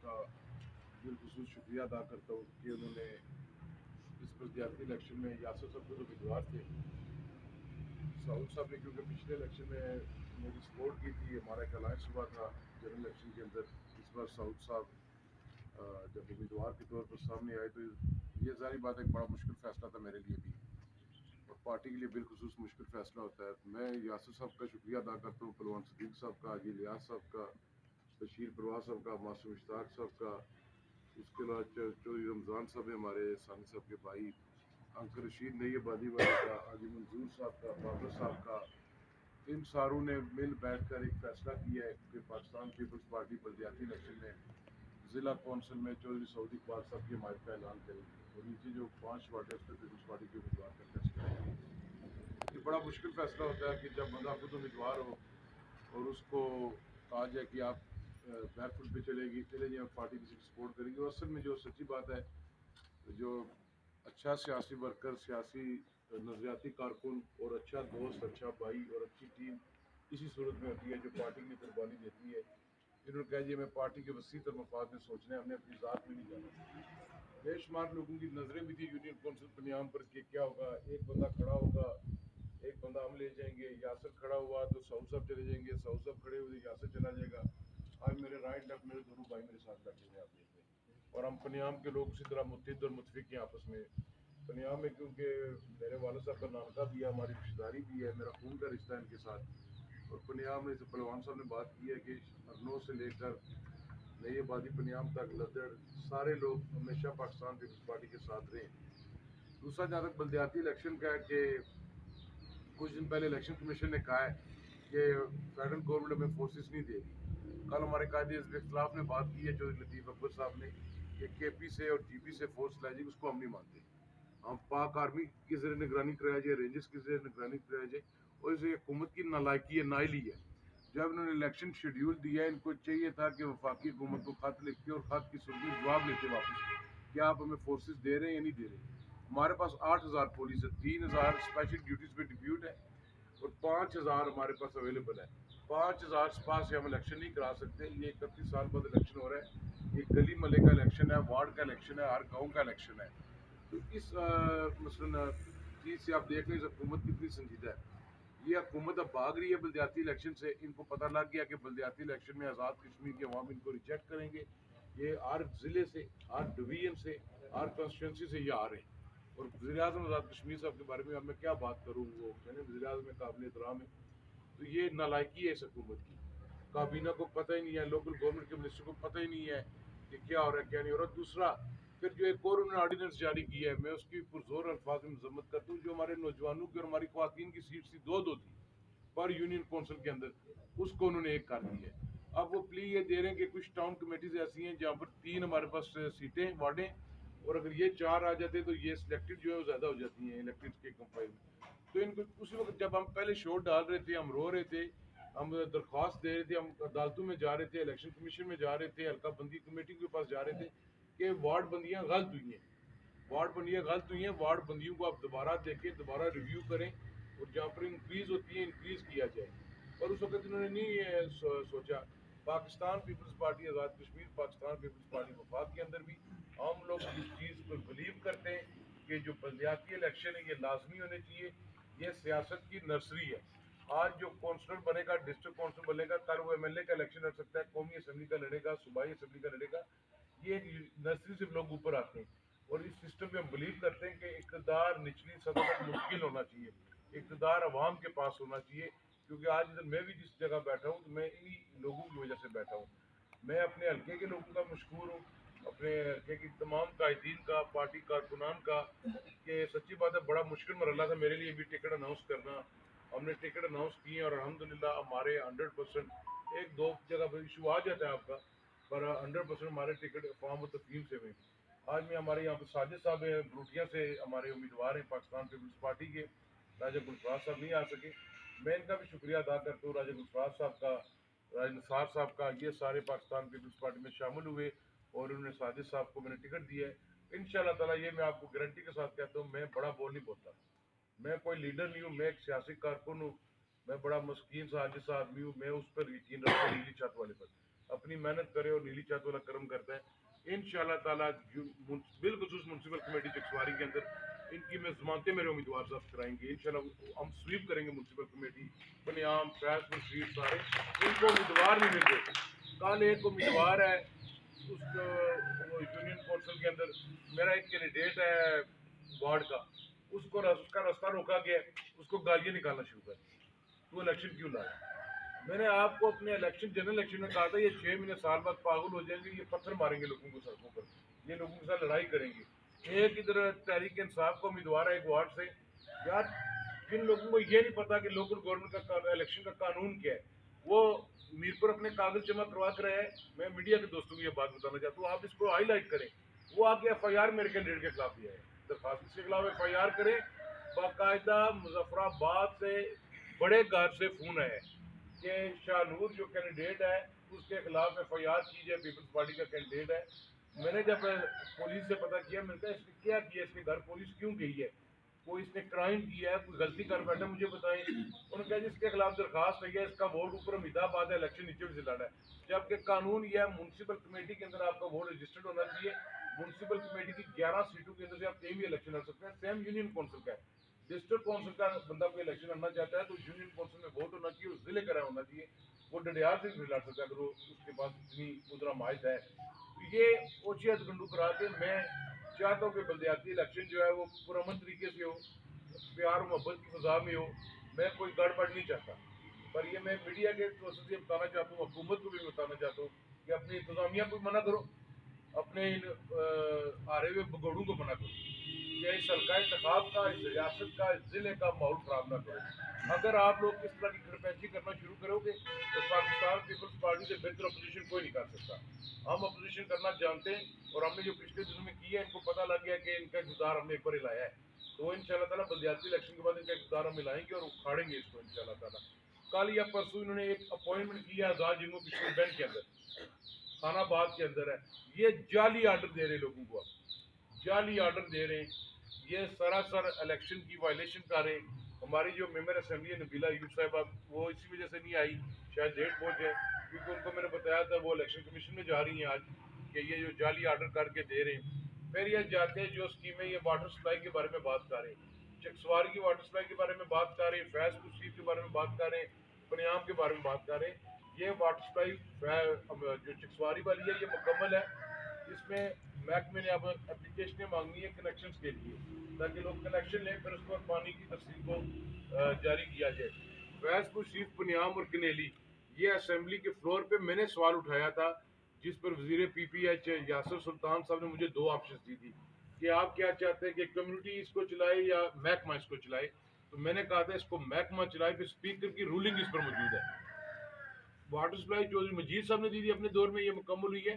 का बिलखसूस शुक्रिया अदा करता हूँ कि उन्होंने इस बल्दियाती इलेक्शन में यासर साहब खुद उम्मीदवार थे। साउद साहब ने क्योंकि पिछले इलेक्शन में मेरी सपोर्ट की थी, हमारा एक अलायंस हुआ था जनरल इलेक्शन के अंदर। इस बार साउद साहब जब उम्मीदवार के तौर पर सामने आए तो ये ज़ाहिर बात है, एक बड़ा मुश्किल फैसला था मेरे लिए भी, और पार्टी के लिए बिलखसूस मुश्किल फैसला होता है। मैं यासर साहब का शुक्रिया अदा करता हूँ, पहलवान सदीक साहब का, हाजी लियाज साहब का, बशीर परवाज साहब का, मासूम इश्ताक साहब का, उसके अलावा चौधरी रमज़ान साहब है हमारे सानी साहब के भाई, अंकल रशीद नई आबादी वाले का, हाजी मंजूर साहब का, बाबर साहब का। इन सारों ने मिल बैठ कर एक फैसला किया है कि पाकिस्तान पीपल्स पार्टी बल्दियाती इलेक्शन में ज़िला कौंसिल में चौधरी सऊद इकबाल साहब की हमायत का ऐलान करेगी, और नीचे जो 5 वार्ड है उस पर पीपल्स पार्टी के उम्मीदवार का फैसला है। ये बड़ा मुश्किल फैसला होता है कि जब बंदा खुद उम्मीदवार हो और उसको कहा जाए कि आप बैकफुट पे चले जाए, पार्टी किसी की सपोर्ट करेगी। और असल में जो सच्ची बात है, जो अच्छा सियासी वर्कर, सियासी नजरियाती कारकुन और अच्छा दोस्त, अच्छा भाई और अच्छी टीम इसी सूरत में होती है जो पार्टी की कुर्बानी देती है। इन्होंने कहा जी हमें पार्टी के वसी तर मफाद में सोचना है, हमने अपनी ज़ात में नहीं जाना। बेशुमार लोगों की नजरें भी थी यूनियन कौंसिल पनियाम पर कि क्या होगा, एक बंदा खड़ा होगा, एक बंदा हम ले जाएंगे, यासर खड़ा हुआ तो साउद साहब चले जाएंगे, साउद साहब खड़े हुए तो यासर चला जाएगा। आज मेरे राइट लेफ्ट मेरे दोनों भाई मेरे साथ बैठे हुए आप देख रहे हैं, और हम पनियाम के लोग उसी तरह मुत्तहिद और मुतफिक हैं आपस में। पनियाम में क्योंकि मेरे वालिद साहब का नानका भी है, हमारी रिश्तेदारी भी है, मेरा खून का रिश्ता है इनके साथ। और पनियाम में पहलवान साहब ने बात की है कि अरनों से लेकर नई आबादी पनियाम तक लदड़ सारे लोग हमेशा पाकिस्तान पीपल्स पार्टी के साथ रहे। दूसरा, जहाँ तक बल्दियाती इलेक्शन का है कि कुछ दिन पहले इलेक्शन कमीशन ने कहा है कि फेडरल गवर्नमेंट हमें फोर्सेस नहीं देगी। कल हमारे कायदे इख्तिलाफ ने बात की है चौधरी लतीफ़ अकबर साहब ने कि केपी से और जीपी से फोर्स लाई जाएगी, उसको हम नहीं मानते। हम पाक आर्मी की जरिए निगरानी कराया जाए, रेंजर्स की जरिए निगरानी कराया जाए, और इसे हुकूमत की नालायकी है, नाइली है। जब इन्होंने इलेक्शन शेड्यूल दिया, इनको चाहिए था कि वफाकी हुकूमत को खत लिखते और खत की सूरत में जवाब लेते वापस कि आप हमें फोर्सेस दे रहे हैं या नहीं दे रहे। हमारे पास 8,000 पुलिस है, 3,000 स्पेशल ड्यूटीज पे डिप्यूट है, और 5,000 हमारे पास अवेलेबल है। 5,000 पास से हम इलेक्शन नहीं करा सकते। ये 31 साल बाद इलेक्शन हो रहा है, ये गली मले का इलेक्शन है, वार्ड का इलेक्शन है, हर गाँव का इलेक्शन है। तो इस मसलन चीज़ से आप देख लें इस हुकूमत कितनी संजीदा है। ये हुकूमत अब भाग रही है बल्दियाती इलेक्शन से। इनको पता लग गया कि बल्दियाती इलेक्शन में आज़ाद कश्मीर के अवाम इनको रिजेक्ट करेंगे। ये हर ज़िले से, हर डिवीजन से, हर कॉन्स्टिट्यूंसी से ये आ रहे हैं। और वज़ीर आज़म आज़ाद कश्मीर साहब के बारे में अब मैं क्या बात करूँ, वो मैंने वज़ीर आज़म में काबिल एहतराम है। तो ये नालायकी है इस हुकूमत की। काबीना को पता ही नहीं है, लोकल गवर्नमेंट के मिनिस्टर को पता ही नहीं है कि क्या हो रहा है क्या नहीं हो रहा। दूसरा, फिर जो एक और उन्होंने ऑर्डिनेंस जारी किया है, मैं उसकी पुरजोर अल्फाज में मजम्मत करता हूँ। जो हमारे नौजवानों की और हमारी ख्वातीन की सीट थी, दो थी पर यूनियन कौंसिल के अंदर, उसको उन्होंने एक कर दिया है। अब वो प्ली ये दे रहे हैं कि कुछ टाउन कमेटीज ऐसी हैं जहाँ पर 3 हमारे पास सीटें वार्डें, और अगर ये 4 आ जाते तो ये सिलेक्टेड जो है वो ज़्यादा हो जाती हैं इलेक्टेड के कंपेयर में। तो इनको उसी वक्त जब हम पहले शोर डाल रहे थे, हम रो रहे थे, हम दरख्वास्त दे रहे थे, हम अदालतों में जा रहे थे, इलेक्शन कमीशन में जा रहे थे, हल्का बंदी कमेटी के पास जा रहे थे कि वार्ड बंदियाँ गलत हुई हैं, वार्ड बंदियाँ गलत हुई हैं, वार्ड बंदियों को आप दोबारा देखें, दोबारा रिव्यू करें, और जहाँ पर इंक्रीज होती है इंक्रीज किया जाए। पर उस वक्त इन्होंने नहीं सोचा। Pakistan peoples party Azad Kashmir Pakistan peoples party वफाक के अंदर भी हम लोग इस चीज़ को बिलीव करते हैं कि जो बल्दियाती इलेक्शन है ये लाजमी होने चाहिए। ये सियासत की नर्सरी है। आज जो कौंसलर बनेगा, डिस्ट्रिक्ट कौंसलर बनेगा, कल वो एमएलए का इलेक्शन लड़ सकता है, कौमी असम्बली का लड़ेगा, सूबाई असम्बली का लड़ेगा। ये नर्सरी से लोग ऊपर आते हैं, और इस सिस्टम में हम बिलीव करते हैं कि इक़्तिदार निचली सतह तक मुंतकिल होना चाहिए, इक़्तिदार अवाम के पास होना चाहिए। क्योंकि आज इधर मैं भी जिस जगह बैठा हूँ तो मैं इन्हीं लोगों की वजह से बैठा हूँ। मैं अपने हल्के के लोगों का मशहूर हूँ, अपने हल्के की तमाम कायदीन का, पार्टी कारकुनान का, कि सच्ची बात है बड़ा मुश्किल मरला था मेरे लिए भी टिकट अनाउंस करना। हमने टिकट अनाउंस किए और अल्हम्दुलिल्लाह हमारे 100%, एक दो जगह पर इशू आ जाता है आपका, पर 100% हमारे टिकट फॉर्म और तफहीम से हुए। आज में हमारे यहाँ पर साजिद साहब हैं बरूटिया से, हमारे उम्मीदवार हैं पाकिस्तान पीपल्स पार्टी के, राजा गुलफराज साहब नहीं आ सके। मैं इनका भी शुक्रिया अदा करता हूँ, राजा गुलफराज साहब का, राज नसार साहब का। ये सारे पाकिस्तान पीपल्स पार्टी में शामिल हुए और उन्होंने साजिद साहब को मैंने टिकट दिया है। इंशाल्लाह ताला ये मैं आपको गारंटी के साथ कहता हूँ, मैं बड़ा बोल नहीं बोलता, मैं कोई लीडर नहीं हूँ, मैं एक सियासी कारकुन हूँ, मैं बड़ा मस्कीन सा आजिज़ सा आदमी हूँ। मैं उस पर यकीन रखता हूँ नीली छत वाले पर। अपनी मेहनत करे और नीली चाहत वाला कर्म करता है। इंशाल्लाह ताला बिलखुसूस म्यूनसिपल कमेटी चकसवारी के अंदर इनकी में जमानतें मेरे उम्मीदवार साहब कराएंगे। इंशाल्लाह हम स्वीप करेंगे म्यूनसिपल कमेटी बनियाम फैजपुर स्ट्रीट सारे। इनको उम्मीदवार नहीं मिल रहे। कल एक उम्मीदवार है उसको वो यूनियन कौंसिल के अंदर, मेरा एक कैंडिडेट है वार्ड का, उसका रास्ता रोका गया, उसको गालियां निकालना शुरू कर, तू इलेक्शन क्यों लाया। मैंने आपको अपने इलेक्शन जनरल इलेक्शन में कहा था ये 6 महीने साल बाद पागल हो जाएंगे, ये पत्थर मारेंगे लोगों को सड़कों पर, ये लोगों के साथ लड़ाई करेंगे। एक इधर तहरीक इंसाफ का उम्मीदवार है एक वार्ड से, यार जिन लोगों को ये नहीं पता कि लोकल गवर्नमेंट का इलेक्शन का कानून क्या है, वो मीरपुर अपने कागज जमा करवा कर रहे हैं। मैं मीडिया के दोस्तों को ये बात बताना चाहता हूँ, आप इसको हाईलाइट करें। वो आके FIR मेरे कैंडिडेट के खिलाफ दिया है, दरखास्त के खिलाफ FIR करें। बाकायदा मुजफ्फराबाद से बड़े घर से फोन आया कि शाहनूर जो कैंडिडेट है उसके खिलाफ FIR की जाए, पीपल्स पार्टी का कैंडिडेट है। मैंने जब पुलिस से पता किया, मैंने कहा इसने क्या किया, इसके घर पुलिस क्यों गई है, कोई इसने क्राइम किया है, कोई गलती कर बैठा, मुझे बताएं। उन्होंने कहा जिसके खिलाफ दरखास्त है इसका वोट ऊपर अमीदाबाद है, इलेक्शन नीचे से लड़ा है। जबकि कानून यह है म्यूनसिपल कमेटी के अंदर आपका वोट रजिस्टर्ड होना चाहिए। म्यूनसिपल कमेटी की 11 सीटों के अंदर से आप कहीं भी इलेक्शन लड़ सकते हैं। सेम यूनियन काउंसिल का है, डिस्ट्रिक्ट काउंसिल का बंदा कोई इलेक्शन लड़ना चाहता है तो यूनियन काउंसिल में वोट होना चाहिए, उस जिले का होना चाहिए। वो डडियाल से भी लड़ सकता है अगर वो उसके पास इतनी मुद्रा माहित है। तो ये ओछियत गंडू करा के मैं चाहता हूँ कि बलदियाती इलेक्शन जो है वो पुरअमन तरीके से हो, प्यार मोहब्बत की फजा में हो। मैं कोई गड़बड़ नहीं चाहता, पर ये मैं मीडिया के प्रोसेस से बताना चाहता हूँ, हुकूमत को भी बताना चाहता हूँ कि अपनी इंतजामिया को मना करो, अपने इन आ रहे हुए भगोड़ों को मना करो कि इस हल्का इंतखाब का, इस रियासत का, इस जिले का माहौल खराब ना करो। अगर आप लोग इस तरह की खड़पैंची करना शुरू करोगे तो पाकिस्तान पीपल्स पार्टी से बेहतर अपोजिशन कोई नहीं कर सकता। हम अपोजिशन करना जानते हैं और हमने जो पिछले दिनों में किया है, इनको पता लग गया कि इनका इक़्तिदार हमने एक बार लाया है। तो इंशाल्लाह ताला बलदियाती इलेक्शन के बाद इनका इक़्तिदार हम मिलाएंगे और उखाड़ेंगे इसको इंशाल्लाह ताला। कल या परसों इन्होंने एक अपॉइंटमेंट किया आज़ाद जम्मू कश्मीर बैंक के अंदर, खानाबाद के अंदर है। ये जाली आर्डर दे रहे लोगों को, जाली आर्डर दे रहे हैं, ये सरासर इलेक्शन की वायलेशन कर रहे हैं। हमारी जो मेंबर असेंबली है नबीला यूब साहिबा, वो इसी वजह से नहीं आई, शायद लेट पहुंच जाए, क्योंकि उनको मैंने बताया था वो इलेक्शन कमीशन में जा रही हैं आज कि ये जो जाली आर्डर करके दे रहे हैं। फिर ये जाते हैं जो स्कीमें, ये वाटर सप्लाई के बारे में बात कर रहे हैं, चकसवार की वाटर सप्लाई के बारे में बात कर रहे हैं, फैजपुर सीट के बारे में बात कर रहे हैं, बनियाम के बारे में बात कर रहे हैं। ये वाटर सप्लाई जो चकसवारी वाली है ये मुकम्मल है। इसमें महकमे ने अब एप्लीकेशनें मांगनी है कनेक्शन के लिए, ताकि लोग कनेक्शन लें, फिर उसके बाद पानी की तफसील को जारी किया जाए। फैजपुर शरीफ, बनियाम और कनेली, ये असेंबली के फ्लोर पे मैंने सवाल उठाया था, जिस पर वजीर PPH यासर सुल्तान साहब ने मुझे 2 ऑप्शन दी थी कि आप क्या चाहते हैं कि कम्युनिटी इसको चलाए या महकमा इसको चलाए। तो मैंने कहा था इसको महकमा चलाए, फिर स्पीकर की रूलिंग इस पर मौजूद है। वाटर सप्लाई चौधरी मजीद साहब ने दी थी अपने दौर में, ये मुकम्मल हुई है।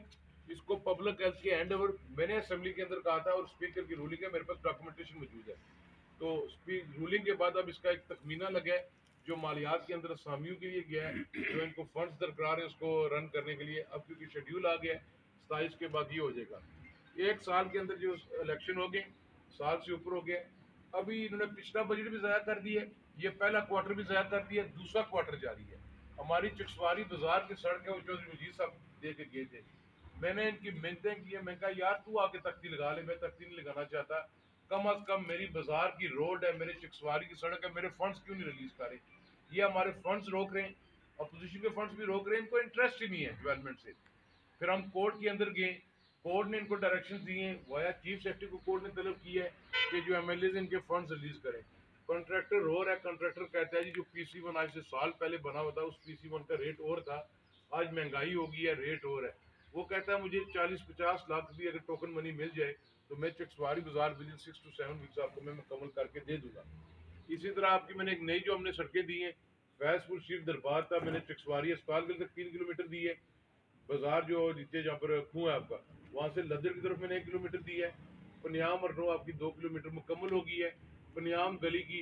इसको पब्लिक हेल्थ के हैंड ओवर मैंने असेंबली के अंदर कहा था और स्पीकर की रूलिंग है, मेरे पास डॉक्यूमेंटेशन मौजूद है। तो रूलिंग के बाद अब इसका एक तखमीना लगा है जो मालियात के अंदर असामियों के लिए गया है, जो इनको फंड्स दरकार है उसको रन करने के लिए। अब क्योंकि शेड्यूल आ गया है 27 के बाद ये हो जाएगा, 1 साल के अंदर जो इलेक्शन हो गए, साल से ऊपर हो गया। अभी इन्होंने पिछला बजट भी ज़ाया कर दिया, ये पहला क्वार्टर भी ज़ाया कर दिया, दूसरा क्वार्टर जारी है। हमारी चकसवारी बाजार की सड़क है वो चौधरी मजीद साहब दे के गए थे। मैंने इनकी मिन्नतें की है, मैं कहा यार तू आके तख्ती लगा ले, मैं तख्ती नहीं लगाना चाहता, कम अज कम मेरी बाजार की रोड है, मेरी चकसवारी की सड़क है, मेरे फंड्स क्यों नहीं रिलीज करे। ये हमारे फंड्स रोक रहे हैं, अपोजिशन के फंड्स भी रोक रहे हैं, इनको इंटरेस्ट ही नहीं है डेवलपमेंट से। फिर हम कोर्ट के अंदर गए, कोर्ट ने इनको डायरेक्शन दिए, वाया चीफ सेक्रेटरी को कोर्ट ने तलब की है कि जो MLAs इनके फंड्स रिलीज करें। कॉन्ट्रैक्टर रो रहा है, कॉन्ट्रैक्टर कहता है जी जो PC1 आज से साल पहले बना हुआ था उस PC1 का रेट और था, आज महंगाई हो गई है, रेट और है। वो कहता है मुझे 40-50 लाख भी अगर टोकन मनी मिल जाए तो मैं चकसवारी बाजार विद इन 6 to 7 वीक्स आपको मैं मुकम्मल करके दे दूंगा। इसी तरह आपकी मैंने एक नई जो हमने सड़कें दी हैं, फैजपुर शरीफ दरबार था, मैंने चकसवारी अस्पताल के तक 3 किलोमीटर दी है, बाजार जो नीचे जहाँ पर कुआं है आपका वहाँ से लदर की तरफ मैंने 1 किलोमीटर दी है। पनियाम और नो आपकी 2 किलोमीटर मुकम्मल हो गई है। पनियाम गली की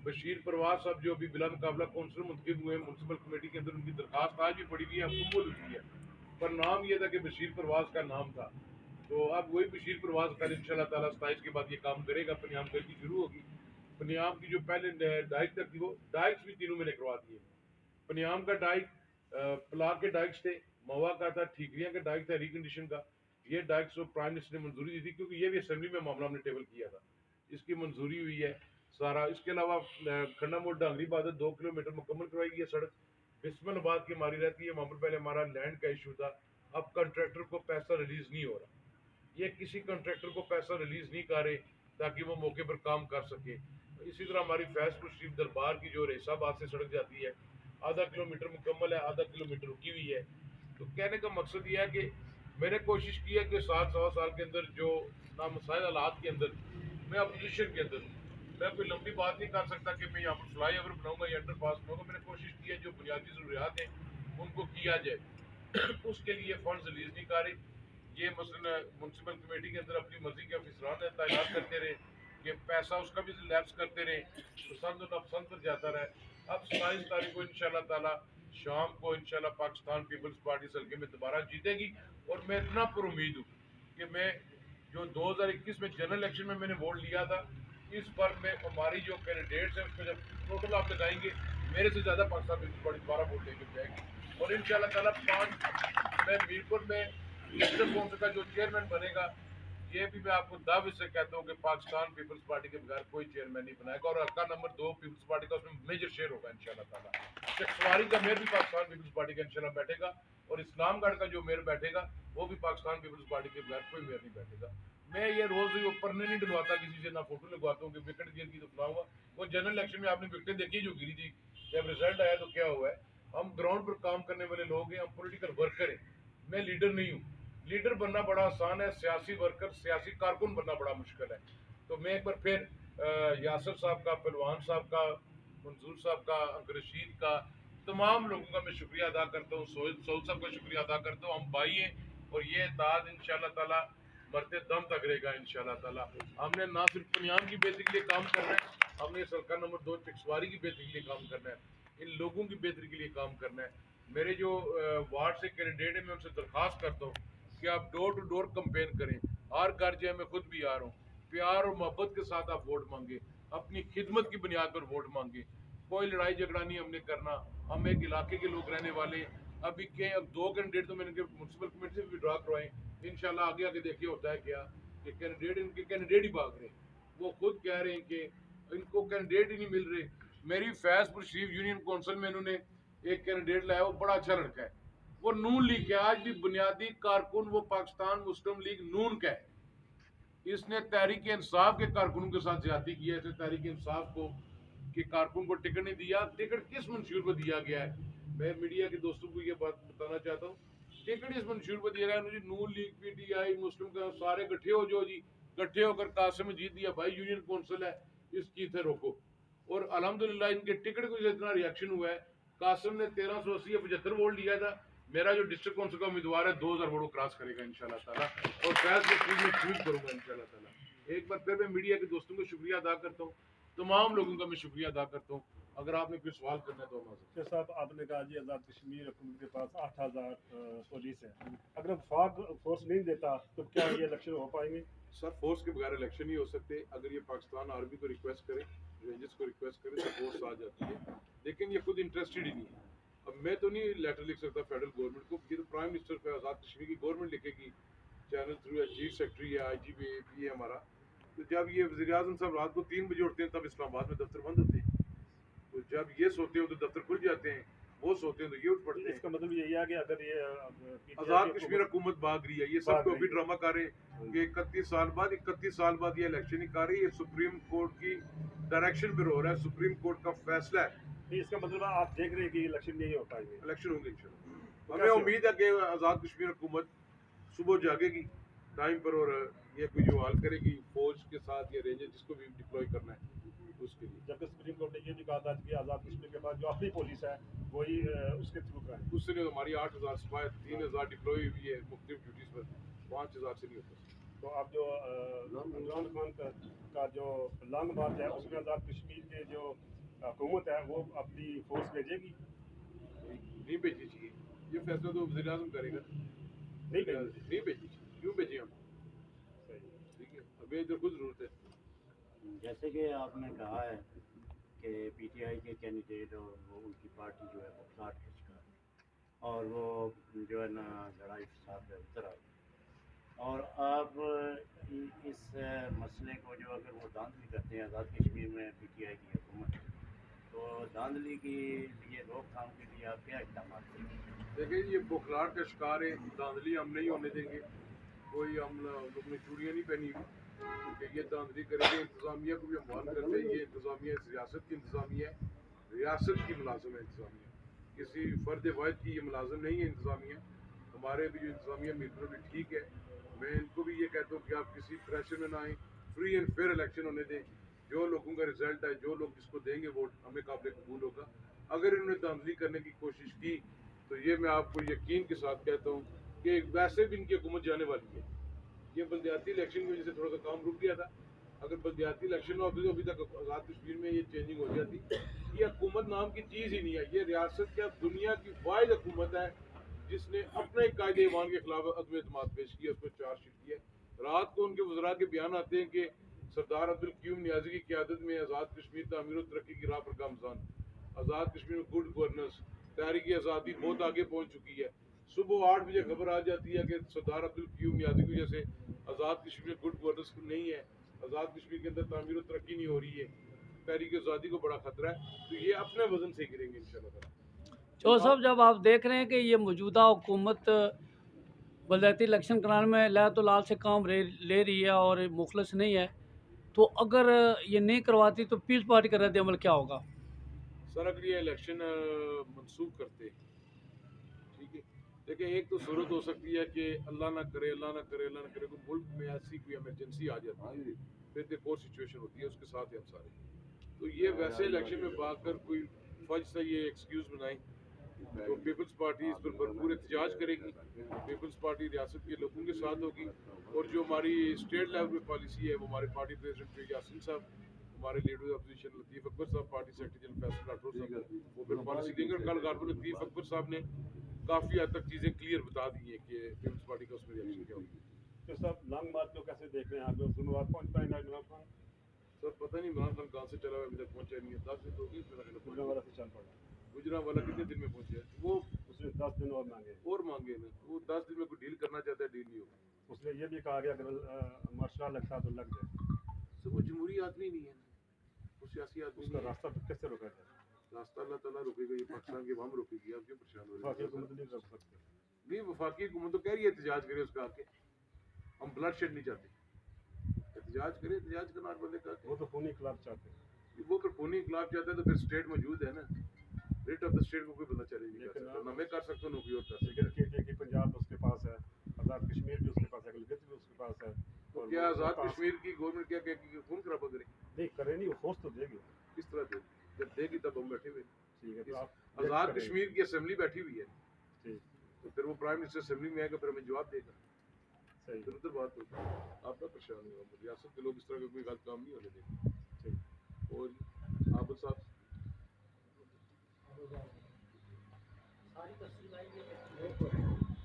बशीर परवाज साहब जो अभी बिला मुकाबला काउंसलर मुंतखब हुए हैं म्यूनसिपल कमेटी के अंदर, उनकी दरखास्त आज भी पड़ी हुई है, कबूल हुई है, पर नाम ये था कि बशीर परवाज का नाम था। तो अब वही बशीर परवाज कल इंशाल्लाह ताला 27 के बाद ये काम करेगा, पनियाम गली शुरू होगी। पनियाम की जो पहले डाइक तक थी वो डाइक्स भी तीनों मैंने करवा दिए। पनियाम का डाइक, प्लाग के डाइक्स थे, मवा का था, ठीकरियां का डाइक था रिकंडीशन का। ये डाइक को प्राइम मिनिस्टर ने मंजूरी दी थी, क्योंकि ये भी असेंबली में मामला हमने टेबल किया था, इसकी मंजूरी हुई है सारा। इसके अलावा खन्ना मोड़ डांगरी बादल 2 किलोमीटर मुकम्मल करवाई गई है सड़क। बिस्मिलाबाद की हमारी रहती है, मामूल पहले हमारा लैंड का इशू था, अब कंट्रैक्टर को पैसा रिलीज नहीं हो रहा, ये किसी कंट्रैक्टर को पैसा रिलीज नहीं कर रहे ताकि वो मौके पर काम कर सके। इसी तरह हमारी फैजपुर शरीफ दरबार की जो रेसाबाद से सड़क जाती है, आधा किलोमीटर मुकम्मल है, आधा किलोमीटर रुकी हुई है। तो कहने का मकसद ये है कि मैंने कोशिश की है कि 7 सवा साल के अंदर जो नामसाइल हालात के अंदर मैं अपोजिशन के अंदर मैं कोई लंबी बात नहीं कर सकता कि मैं यहाँ पर फ्लाई ओवर बनाऊंगा या अंडर पास बनाऊंगा। मैंने कोशिश की है जो बुनियादी ज़रूरियात हैं उनको किया जाए उसके लिए फंड रिलीज नहीं कर रहे। ये मसलन म्यूनसिपल कमेटी के अंदर अपनी मर्जी के अफसरान तैनात करते रहे कि पैसा उसका भी लैप्स करते रहे, तो समझ नफसंद पर जाता रहे। अब 27 तारीख को इंशाल्लाह ताला शाम को इंशाल्लाह पाकिस्तान पीपल्स पार्टी इस हल्के में दोबारा जीतेगी। और मैं इतना पर उम्मीद हूँ कि मैं जो 2021 में जनरल इलेक्शन में मैंने वोट लिया था, इस पर मैं हमारी जो कैंडिडेट्स हैं उसको जब टोटल आप लगाएंगे, मेरे से ज़्यादा पाकिस्तान पीपल्स पार्टी दोबारा वोट लेकर जाएगी। और इंशाल्लाह ताला 5 मैं मीरपुर में मिस्टर कौंसल का जो चेयरमैन बनेगा, ये भी मैं आपको दावे से कहता हूँ कि पाकिस्तान पीपल्स पार्टी के बगैर कोई चेयरमैन नहीं बनाएगा। और हल्का नंबर 2 पीपल्स पार्टी का उसमें मेजर शेयर होगा इंशाल्लाह ताला। सवारी का मेयर भी पाकिस्तान पीपल्स पार्टी का इंशाल्लाह बैठेगा, और इस्लामगढ़ का जो मेयर बैठेगा वो भी पाकिस्तान पीपल्स पार्टी के बगैर कोई मेयर नहीं बैठेगा। मैं ये रोज ही ऊपर नहीं डलवाता किसी से, ना फोटो लगवाता हूँ कि विकेट गिर की तो फला हुआ। वो जनरल इलेक्शन में आपने विकेटें देखी जो गिरी थी, जब रिजल्ट आया तो क्या हुआ है। हम ग्राउंड पर काम करने वाले लोग हैं, हम पोलिटिकल वर्कर हैं, मैं लीडर नहीं हूँ। लीडर बनना बड़ा आसान है, सियासी वर्कर सियासी कारकुन बनना बड़ा मुश्किल है। तो मैं एक बार फिर यासर साहब का, पहलवान साहब का, मंजूर साहब का, अंकर रशीद का, तमाम लोगों का मैं शुक्रिया अदा करता हूँ, सोहेल साहब का शुक्रिया अदा करता हूँ। हम भाई हैं और ये इत्तेहाद इंशाल्लाह ताला मरते दम तक रहेगा इंशाल्लाह ताला। हमने ना सिर्फ पनियाम की बेहतरी के लिए काम करना है, हमने सरकार नंबर 2 चिक्सवारी की बेहतरी के लिए काम करना है, इन लोगों की बेहतरी के लिए काम करना है। मेरे जो वार्ड से कैंडिडेट है, मैं उनसे दरख्वास्त करता हूँ कि आप डोर टू डोर कंपेन करें। हर घर जो है, मैं खुद भी आ रहा हूँ, प्यार और मोहब्बत के साथ आप वोट मांगे, अपनी खिदमत की बुनियाद पर वोट मांगे। कोई लड़ाई झगड़ा नहीं हमने करना, हम एक इलाके के लोग रहने वाले हैं। अभी के अब 2 कैंडिडेट तो मैंने म्यूनसिपल कमेटी से विड्रॉ करवाए, इंशाल्लाह आगे आगे देखिए होता है क्या कि कैंडिडेट इनके कैंडिडेट ही भाग रहे हैं। वो खुद कह रहे हैं कि इनको कैंडिडेट ही नहीं मिल रहे। मेरी फैजपुर शरीफ यूनियन कौंसिल में इन्होंने एक कैंडिडेट लाया, वो बड़ा अच्छा लड़का है, वो नून लीग के आज भी बुनियादी कारकुन वो पाकिस्तान मुस्लिम लीग नून का है। इसने तहरीक इंसाफ के कारकुनों के साथ ज्यादती की है। इसने तहरीक इंसाफ को के कारकुन को टिकट नहीं दिया। टिकट किस मंशूर पर दिया गया है, मैं मीडिया के दोस्तों को ये बात बताना चाहता हूँ। टिकट इस मंशूर पर दिया गया है, नून लीग पीटीआई मुस्लिम का सारे इकट्ठे हो जो जी, इकट्ठे होकर कासिम जीत दिया भाई यूनियन कौंसिल है, इसकी थे रोको। और अल्हम्दुलिल्लाह इनके टिकट को इतना रिएक्शन हुआ है। कासिम ने 1380 या 75 वोट लिया था, मेरा जो डिस्ट्रिक्ट कौंसिल का उम्मीदवार है 2000 वोट क्रॉस करेगा इंशाल्लाह ताला, और फैज को चीज में चूज करूंगा इंशाल्लाह ताला। एक बार फिर मैं मीडिया के दोस्तों को शुक्रिया अदा करता हूँ, तमाम लोगों का मैं शुक्रिया अदा करता हूँ। अगर आपने कोई सवाल करना है तो हम साहब आपने कहा जी आज़ाद कश्मीर हुकूमत के पास 8000 पुलिस है, अगर वफाक फोर्स नहीं देता तो क्या ये इलेक्शन हो पाएंगे? सर फोर्स के बगैर इलेक्शन नहीं हो सकते। अगर ये पाकिस्तान आर्मी को रिक्वेस्ट करे, रेंजर्स को रिक्वेस्ट करे तो फोर्स आ जाती है, लेकिन ये खुद इंटरेस्टेड ही नहीं है। अब मैं तो नहीं लेटर लिख सकता फेडरल गवर्नमेंट को, ये तो प्राइम मिनिस्टर पे आज़ाद कश्मीर की गवर्नमेंट लिखेगी, चैनल थ्रू या चीफ सेक्रेटरी या IGP AP है हमारा। तो जब ये वज़ीर आज़म साहब रात को 3 बजे उठते हैं तब इस्लामाबाद में दफ्तर बंद होते हैं, तो जब ये सोते हो तो दफ्तर खुल जाते हैं, वो सोते हैं तो ये उठ पड़ते हैं। इसका मतलब यही है कि अगर ये आज़ाद कश्मीर हुकूमत भाग रही है, ये सब तो अभी ड्रामा कर रहे हैं कि 31 साल बाद ये इलेक्शन ही कर रही है, सुप्रीम कोर्ट की डायरेक्शन पर हो रहा है, सुप्रीम कोर्ट का फैसला है। इसका मतलब आप देख रहे हैं कि इलेक्शन नहीं हो पाएंगे? इलेक्शन होंगे इंशाल्लाह। हमें उम्मीद है कि आज़ाद कश्मीर हुकूमत सुबह जागेगी टाइम पर, और ये कोई जो हाल करेगी फौज के साथ या रेंजर जिसको भी डिप्लॉय करना है उसके लिए। जबकि सुप्रीम कोर्ट ने ये भी कहा था कि आज़ाद कश्मीर के पास जो अपनी पुलिस है वही उसके थ्रू कराए। उससे नहीं, हमारी 8000 सिपाही 3000 डिप्लॉय हुई है मुख्तलिफ ड्यूटीज पर, 5000 से नहीं होता। तो अब जो इमरान खान का जो लॉन्ग मार्च है उसमें आज़ाद कश्मीर के जो हुकूमत है वो अपनी फोर्स भेजेगी? नहीं भेजनी चाहिए, ये फैसला तो वज़ीर आज़म करेगा। नहीं भेजनी नहीं भेजनी चाहिए, क्यों भेजें हम? ठीक है, हमें इधर खुद जरूरत है। जैसे कि आपने कहा है कि PTI के कैंडिडेट और वो उनकी पार्टी जो है वो प्लाट खिंच कर, اور وہ جو ہے نا لڑائی فساد میں اتر آئے. اور آپ اس مسئلے کو جو اگر وہ دھاندلی کرتے ہیں آزاد کشمیر میں پی ٹی آئی کی حکومت، تو دھاندلی کی لیے روک تھام کے لیے آپ کیا اقدامات کریں گے؟ دیکھیں یہ بخلاہٹ کا شکار ہے، دھاندلی ہم نہیں ہونے دیں گے. کوئی ہم لوگ نے چوڑیاں نہیں پہنی ہوئی کہ یہ دھاندلی کریں گے. انتظامیہ کو بھی ہم بات کرتے ہیں، یہ انتظامیہ ریاست کی انتظامیہ ہے، ریاست کی ملازم ہے انتظامیہ، کسی فرد واحد کی یہ ملازم نہیں ہے انتظامیہ. ہمارے بھی جو انتظامیہ میٹر بھی ٹھیک ہے. میں ان کو بھی یہ کہتا ہوں کہ آپ کسی پریشر میں نہ آئیں، فری اینڈ فیئر الیکشن ہونے دیں. جو لوگوں کا رزلٹ ہے، جو لوگ جس کو دیں گے ووٹ ہمیں قابل قبول ہوگا. اگر انہوں نے دھاندلی کرنے کی کوشش کی تو یہ میں آپ کو یقین کے ساتھ کہتا ہوں کہ ویسے بھی ان کی حکومت جانے والی ہے. یہ بلدیاتی الیکشن کی وجہ سے تھوڑا سا کام رک گیا تھا. اگر بلدیاتی الیکشن نہ ہوتی تو ابھی تک آزاد کشمیر میں یہ چینجنگ ہو جاتی. یہ حکومت نام کی چیز ہی نہیں ہے. یہ ریاست کیا دنیا کی واحد حکومت ہے جس نے اپنے قائد ایمان کے خلاف عدم اعتماد پیش کیا، اس کو چارج شیٹ کیا. رات کو ان کے وزراء کے بیان آتے ہیں کہ سردار عبدالقیوم نیازی کی قیادت میں آزاد کشمیر تعمیر و ترقی کی راہ پر گامزن. آزاد کشمیر میں گڈ گورننس، تحریک آزادی بہت آگے پہنچ چکی ہے. صبح 8 بجے خبر آ جاتی ہے کہ سردار عبدالقیوم نیازی کی وجہ سے آزاد کشمیر میں گڈ گورننس نہیں ہے، آزاد کشمیر کے اندر تعمیر و ترقی نہیں ہو رہی ہے، تحریک آزادی کو بڑا خطرہ ہے. تو یہ اپنے وزن سے گریں گے انشاءاللہ تعالی. چو صاحب، جب آپ دیکھ رہے ہیں کہ یہ موجودہ حکومت بلدیاتی الیکشن کرانے میں لہت و لال سے کام لے رہی ہے اور مخلص نہیں ہے، تو اگر یہ نہیں کرواتی تو پیپلز پارٹی کا رد عمل کیا ہوگا؟ سر اگر یہ الیکشن منسوخ کرتے، ٹھیک ہے، دیکھیں ایک تو صورت ہو سکتی ہے کہ اللہ نہ کرے اللہ نہ کرے اللہ نہ کرے کوئی ملک میں ایسی کوئی ایمرجنسی آ جاتی ہے، پھر ایک اور سچویشن ہوتی ہے، اس کے ساتھ ہی ہم سارے. تو یہ ویسے الیکشن میں بھاگ کر کوئی فوج سے یہ ایکسکیوز بنائیں تو پیپلز پارٹی اس پر بھرپور احتجاج کرے گی. پیپلز پارٹی ریاست کے لوگوں کے ساتھ ہوگی. اور جو ہماری اسٹیٹ لیول پہ پالیسی ہے وہ ہمارے پارٹی پریزیڈنٹ پیر یاسین صاحب، ہمارے لیڈر اپوزیشن لطیف اکبر صاحب، party secretary general Faisal Rathore صاحب، وہ پھر پالیسی دیں گے. اور کل کارپوریٹر لطیف اکبر صاحب نے کافی حد تک چیزیں کلیئر بتا دی ہیں کہ پیپلز پارٹی کا اس میں ریئیکشن کیا ہوگی. تو صاحب لانگ مارچ کو کیسے دیکھ رہے ہیں آپ لوگ؟ ذمہ پہنچ پائیں گے عمران خان؟ سر پتہ نہیں عمران خان کہاں سے چلا ہوا ابھی تک پہنچا نہیں ہے. 10 دن ہو گئے میرا خیال ہے گجرا والا سے چل پڑا، گجرا والا کتنے دن میں پہنچا ہے؟ وہ اس نے 10 دن اور مانگے. اور مانگے نا، وہ 10 دن میں کوئی ڈیل کرنا چاہتا ہے، ڈیل نہیں ہوگا. اس نے یہ بھی کہا کہ اگر مارشاء لگتا تو لگ جائے. سر وہ جمہوری آدمی نہیں ہے، وہ سیاسی آدمی اس کا نہیں ہے. راستہ کیسے روکا جائے؟ راستہ اللہ تعالیٰ روکے گا. یہ پاکستان کی عوام روکے گی. آپ کیوں پریشان ہو وفاقی رہے ہیں؟ حکومت نہیں روک سکتے. نہیں، وفاقی حکومت تو کہہ رہی ہے احتجاج کرے، اس کا حق ہے. ہم بلڈ شیڈ نہیں چاہتے. احتجاج کرے، احتجاج کرنا ہر بندے کا حق وہ تو خونی انقلاب چاہتے ہیں. ہے. وہ پھر خونی انقلاب چاہتا ہے تو پھر اسٹیٹ موجود ہے نا. ریٹ آف دا اسٹیٹ کو کوئی بندہ چیلنج نہیں کر سکتا. نہ میں کر سکتا ہوں، نہ کوئی اور کر سکتا ہے. لیکن کہ پنجاب اس کے پاس ہے، آزاد کشمیر بھی اس کے پاس ہے، گلگت بھی اس کے پاس ہے. تو کیا آزاد کشمیر کی گورنمنٹ کیا کہے گی کہ خون خرابہ کرے؟ نہیں کرے نہیں، وہ فورس تو دے گی. کس طرح دے گی؟ جب دے گی تب ہم بیٹھے ہوئے. ٹھیک ہے، تو آپ آزاد کشمیر کی اسمبلی بیٹھی ہوئی ہے، ٹھیک تو پھر وہ پرائم منسٹر اسمبلی میں آئے گا، پھر ہمیں جواب دے گا. صحیح. پھر ادھر بات ہوگی. آپ نہ پریشان ہو. ریاست کے لوگ اس طرح کا کوئی غلط کام نہیں ہونے دیں گے. ٹھیک. اور عابد صاحب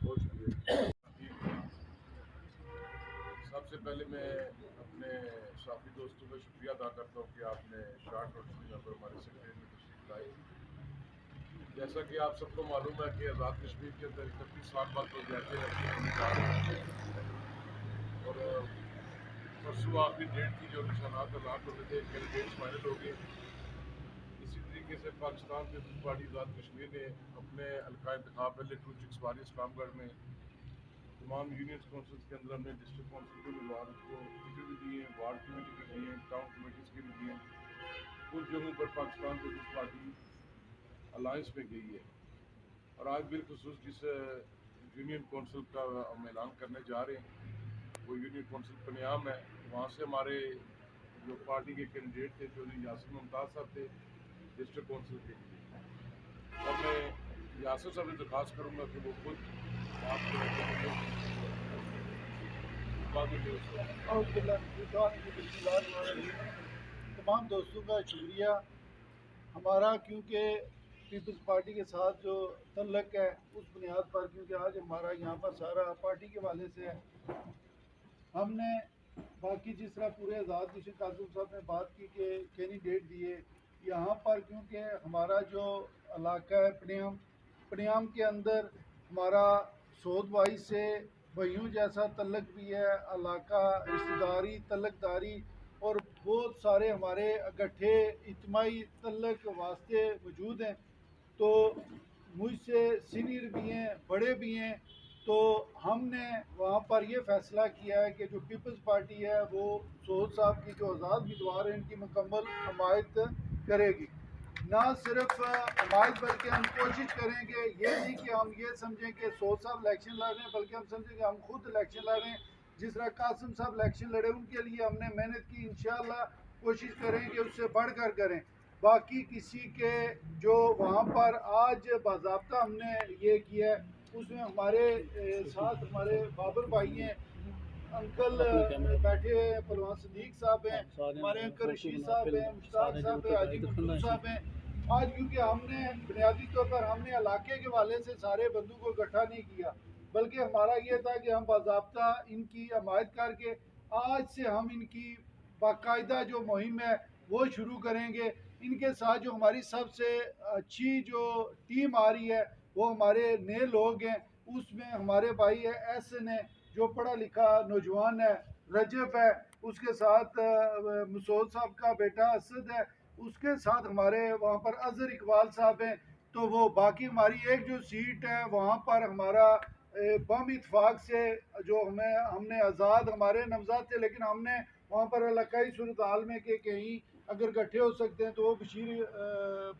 بہت شکریہ. سب سے پہلے میں اپنے صحافی دوستوں کا شکریہ ادا کرتا ہوں کہ آپ نے شارٹ نوٹس میں پر ہمارے سیکریٹریٹ میں تشریف لائی. جیسا کہ آپ سب کو معلوم ہے کہ آزاد کشمیر کے اندر 31 سال بعد بلدیاتی الیکشن ہونے جا رہے ہیں، اور پرسوں آخری ڈیٹ کی جو نشانات اعلان ہوتے تھے، کینڈیڈیٹس فائنل ہو گئے. اسی طریقے سے پاکستان پیپلز پارٹی آزاد کشمیر نے اپنے حلقہ انتخاب پہلے 2 چکسواری اسلام گڑھ میں تمام یونینس کونسلز کے اندر ہم نے ڈسٹرکٹ کونسل کے امیدوار کو ٹکٹ بھی دیے ہیں، وارڈ کمیٹی کے دیے ہیں، ٹاؤن کمیٹیز کے بھی دیے ہیں. کچھ جگہوں پر پاکستان پیپلز پارٹی الائنس میں گئی ہے. اور آج بالخصوص جس یونین کونسل کا ہم اعلان کرنے جا رہے ہیں وہ یونین کونسل پنیام ہے. وہاں سے ہمارے جو پارٹی کے کینڈیڈیٹ تھے چودھری یاسر ممتاز صاحب تھے ڈسٹرکٹ کونسل کے. اور میں یاسر صاحب سے درخواست کروں گا کہ وہ خود آپ تمام دوستوں کا شکریہ. ہمارا کیونکہ پیپلز پارٹی کے ساتھ جو تعلق ہے اس بنیاد پر، کیونکہ آج ہمارا یہاں پر سارا پارٹی کے حوالے سے ہے، ہم نے باقی جس طرح پورے آزاد کشمیر قاسم صاحب نے بات کی کہ کینڈیڈیٹ دیے یہاں پر، کیونکہ ہمارا جو علاقہ ہے پنیم पनियाम के अंदर हमारा सौद भाई से भाइयों जैसा तल्लक भी है, इलाका रिश्तेदारी तल्लकदारी और बहुत सारे हमारे इकट्ठे इज्तिमाई तल्लक वास्ते मौजूद हैं। तो मुझसे सीनियर भी हैं, बड़े भी हैं। तो हमने वहाँ पर ये फ़ैसला किया है कि जो पीपल्स पार्टी है वो सोहद साहब की जो आज़ाद उम्मीदवार हैं इनकी मुकम्मल हमायत करेगी। ना सिर्फ हमायत बल्कि हम कोशिश करेंगे, ये नहीं कि हम ये समझें कि सोहद साहब इलेक्शन लड़ रहे हैं, बल्कि हम समझें कि हम खुद इलेक्शन लड़ रहे हैं। जिस तरह कासिम साहब इलेक्शन लड़े उनके लिए हमने मेहनत की, इंशाअल्लाह कोशिश करेंगे उससे बढ़कर करें। बाकी किसी के जो वहाँ पर आज बाज़ाब्ता हमने ये किया है उसमें हमारे साथ हमारे बाबर भाई हैं, अंकल बैठे हुए हैं, पहलवान सदीक साहब हैं, हमारे अंकल रशीद साहब हैं, मुश्ताक साहब हैं, हाजी मंसूर साहब हैं। आज क्योंकि हमने बुनियादी तौर पर हमने इलाके के वाले से सारे बंदों को इकट्ठा नहीं किया, बल्कि हमारा ये था कि हम बाज़ाब्ता इनकी हमायत करके आज से हम इनकी बाकायदा जो मुहिम है वो शुरू करेंगे। इनके साथ जो हमारी सबसे अच्छी जो टीम आ रही है वो हमारे नए लोग हैं। उसमें हमारे भाई है एहसन है जो पढ़ा लिखा नौजवान है, रजब है, उसके साथ मसूद साहब का बेटा असद है, उसके साथ हमारे वहाँ पर अजहर इकबाल साहब हैं। तो वो बाकी हमारी एक जो सीट है वहाँ पर हमारा बम इत्फाक से जो हमने आज़ाद हमारे नमज़ाद थे, लेकिन हमने वहाँ पर इलाकाई सूरत हाल में कि कहीं अगर इकट्ठे हो सकते हैं तो वो बशीर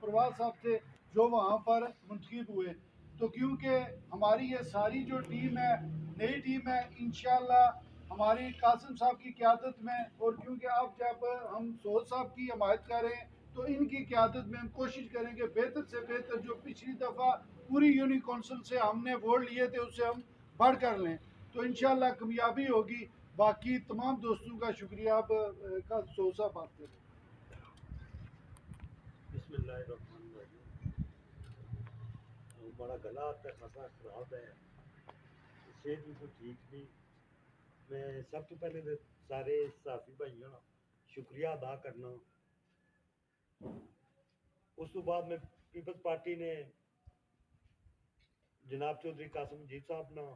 परवाज साहब थे जो वहाँ पर मुंतखब हुए। तो क्योंकि हमारी ये सारी जो टीम है नई टीम है, इंशाअल्लाह हमारी कासिम साहब की क़यादत में, और क्योंकि अब जब हम सोहद साहब की हमायत कर रहे हैं तो इनकी क़यादत में हम कोशिश करेंगे बेहतर से बेहतर जो पिछली दफ़ा पूरी यूनिट कौंसिल से हमने वोट लिए थे उससे हम बढ़ कर लें, तो इंशाअल्लाह कामयाबी होगी। बाकी तमाम दोस्तों का शुक्रिया। अब का सोहद साहब बात करें। बड़ा गला आपका खासा खराब है, सेहत भी तो ठीक नहीं। मैं सब तो पहले सारे साथी भाइयों का शुक्रिया अदा करना। उस तो बाद में पीपल्स पार्टी ने जनाब चौधरी कासिम मजीद साहब ना,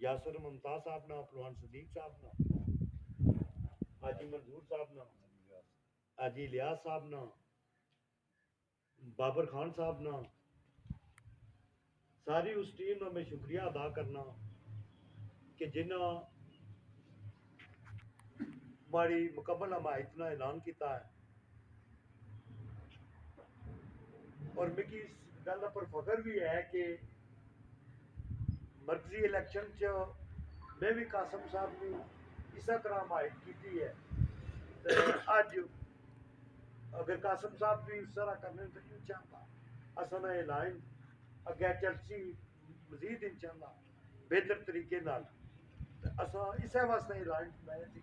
यासर मुमताज साहब ना, पहलवान सदीक साहब ना, हाजी मंसूर साहब ना, हाजी इलियास साहब ना, बाबर खान साहब ना, सारी उस टीम का मैं शुक्रिया अदा करना कि जिन्होंने हमारी मुकम्मल हमायत का ऐलान किया है। और मेरी इस गल पर फख्र भी है कि मरकजी इलेक्शन च मैं भी कासिम साहब की इस तरह हमायत की है। अज अगर कासिम साहब भी इस तरह करने तो इंशाअल्लाह असन ऐलान अगे चलसी मजीद इंशाअल्लाह बेहतर तरीके नाल असा इस वास्ते ऐलान बनाया कि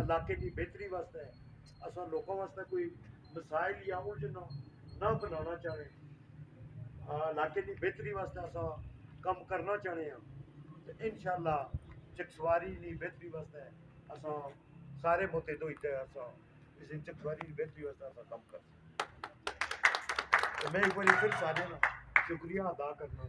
इलाके की बेहतरी वास्ते असा लोगों वास्ते कोई मसाइल या उलझन ना बनाना चाहे, इलाके की बेहतरी वास्ते असा कम करना चाहते हैं। तो इंशाअल्लाह चकसवारी की बेहतरी वास्ते असा सारे मुतहद होकर असा इस चकसवारी की बेहतरी वास्ते असा कम कर। तो मैं एक बार फिर सारे शुक्रिया अदा करना।